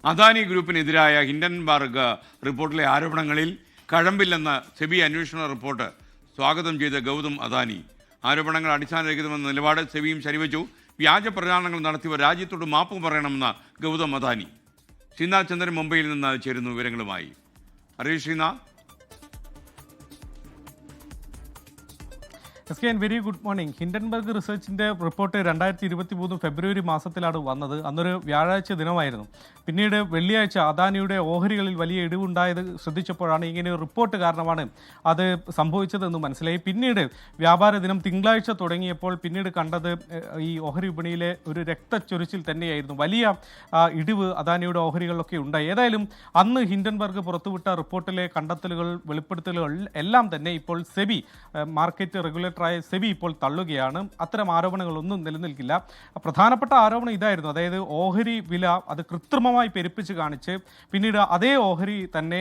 Adani ഗ്രൂപ്പിനെതിരായ Hindenburg റിപ്പോർട്ടിലെ ആരോപണങ്ങളിൽ കഴമ്പില്ലെന്ന സെബി അന്വേഷണ റിപ്പോർട്ട് സ്വാഗതം ചെയ്ത ഗൗതം അദാനി. ആരോപണങ്ങൾ അടിസ്ഥാനരഹിതമെന്ന നിലപാട് സെബിയും ശരിവച്ചു. വ്യാജ പ്രചാരണങ്ങൾ നടത്തിയവർ രാജ്യത്തോട് മാപ്പ് പറയണമെന്ന ഗൗതം അദാനി. ശ്രീനാഥ് ചന്ദ്രൻ മുംബൈയിൽ നിന്ന് ചേരുന്നു വിവരങ്ങളുമായി. അറിയൂ Srinath. Very good morning. Hindenburg റിസർച്ചിൻ്റെ റിപ്പോർട്ട് 2023 ഫെബ്രുവരി മാസത്തിലാണ് വന്നത്. അന്നൊരു വ്യാഴാഴ്ച ദിനമായിരുന്നു. പിന്നീട് വെള്ളിയാഴ്ച അദാനിയുടെ ഓഹരികളിൽ വലിയ ഇടിവുണ്ടായത് ശ്രദ്ധിച്ചപ്പോഴാണ് ഇങ്ങനെ ഒരു റിപ്പോർട്ട് കാരണമാണ് അത് സംഭവിച്ചതെന്ന് മനസ്സിലായി. പിന്നീട് വ്യാപാര ദിനം തിങ്കളാഴ്ച തുടങ്ങിയപ്പോൾ പിന്നീട് കണ്ടത് ഈ ഓഹരി വിപണിയിലെ ഒരു രക്തച്ചൊരിച്ചിൽ തന്നെയായിരുന്നു. വലിയ ഇടിവ് അദാനിയുടെ ഓഹരികളിലൊക്കെ ഉണ്ടായി. ഏതായാലും അന്ന് ഹിൻഡൻബർഗ് പുറത്തുവിട്ട റിപ്പോർട്ടിലെ കണ്ടെത്തലുകൾ, വെളിപ്പെടുത്തലുകൾ എല്ലാം തന്നെ ഇപ്പോൾ സെബി, മാർക്കറ്റ് റെഗുലേറ്ററായ സെബി ഇപ്പോൾ തള്ളുകയാണ്. അത്തരം ആരോപണങ്ങളൊന്നും നിലനിൽക്കില്ല. പ്രധാനപ്പെട്ട ആരോപണം ഇതായിരുന്നു, അതായത് ഓഹരി വില അത് കൃത്രിമമായി പെരുപ്പിച്ച് കാണിച്ച് പിന്നീട് അതേ ഓഹരി തന്നെ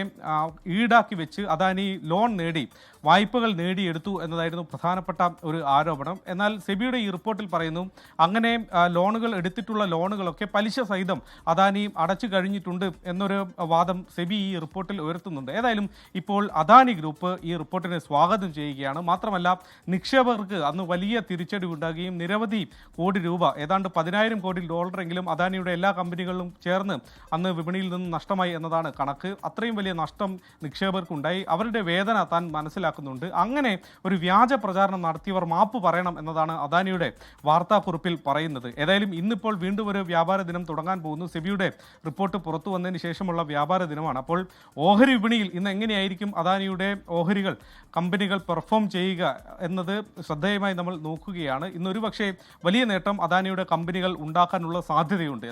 ഈടാക്കി വെച്ച് അദാനി ലോൺ നേടി, വായ്പകൾ നേടിയെടുത്തു എന്നതായിരുന്നു പ്രധാനപ്പെട്ട ഒരു ആരോപണം. എന്നാൽ സെബിയുടെ ഈ റിപ്പോർട്ടിൽ പറയുന്നു അങ്ങനെ ലോണുകൾ എടുത്തിട്ടുള്ള ലോണുകളൊക്കെ പലിശ സഹിതം അദാനി അടച്ചു കഴിഞ്ഞിട്ടുണ്ട് എന്നൊരു വാദം സെബി ഈ റിപ്പോർട്ടിൽ ഉയർത്തുന്നുണ്ട്. ഏതായാലും ഇപ്പോൾ അദാനി ഗ്രൂപ്പ് ഈ റിപ്പോർട്ടിനെ സ്വാഗതം ചെയ്യുകയാണ്. മാത്രമല്ല നിക്ഷേപകർക്ക് അന്ന് വലിയ തിരിച്ചടി ഉണ്ടാകുകയും നിരവധി കോടി രൂപ, ഏതാണ്ട് 10,000 കോടി ഡോളറെങ്കിലും അദാനിയുടെ എല്ലാ കമ്പനികളിലും ചേർന്ന് അന്ന് വിപണിയിൽ നിന്ന് നഷ്ടമായി എന്നതാണ് കണക്ക്. അത്രയും വലിയ നഷ്ടം നിക്ഷേപകർക്കുണ്ടായി. അവരുടെ വേദന താൻ മനസ്സിലാക്കുന്നുണ്ട്. അങ്ങനെ ഒരു വ്യാജ പ്രചാരണം നടത്തിയവർ മാപ്പ് പറയണം എന്നതാണ് അദാനിയുടെ വാർത്താക്കുറിപ്പിൽ പറയുന്നത്. ഏതായാലും ഇന്നിപ്പോൾ വീണ്ടും ഒരു വ്യാപാര ദിനം തുടങ്ങാൻ പോകുന്നു. സെബിയുടെ റിപ്പോർട്ട് പുറത്തു വന്നതിന് ശേഷമുള്ള വ്യാപാര ദിനമാണ്. അപ്പോൾ ഓഹരി വിപണിയിൽ ഇന്ന് എങ്ങനെയായിരിക്കും അദാനിയുടെ ഓഹരികൾ, കമ്പനികൾ പെർഫോം ചെയ്യുക എന്നത് ശ്രദ്ധേയമായി നമ്മൾ നോക്കുകയാണ്. ഇന്നൊരു പക്ഷേ വലിയ നേട്ടം അദാനിയുടെ കമ്പനികൾ ഉണ്ടാക്കാനുള്ള സാധ്യതയുണ്ട്.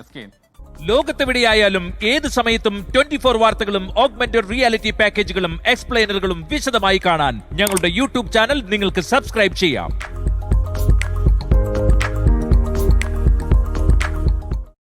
ലോകത്തെവിടെയായാലും ഏത് സമയത്തും 24 വാർത്തകളും ഓഗ്മെന്റഡ് റിയാലിറ്റി പാക്കേജുകളും എക്സ്പ്ലെയിനറുകളും വിശദമായി കാണാൻ ഞങ്ങളുടെ യൂട്യൂബ് ചാനൽ നിങ്ങൾക്ക് സബ്സ്ക്രൈബ് ചെയ്യാം.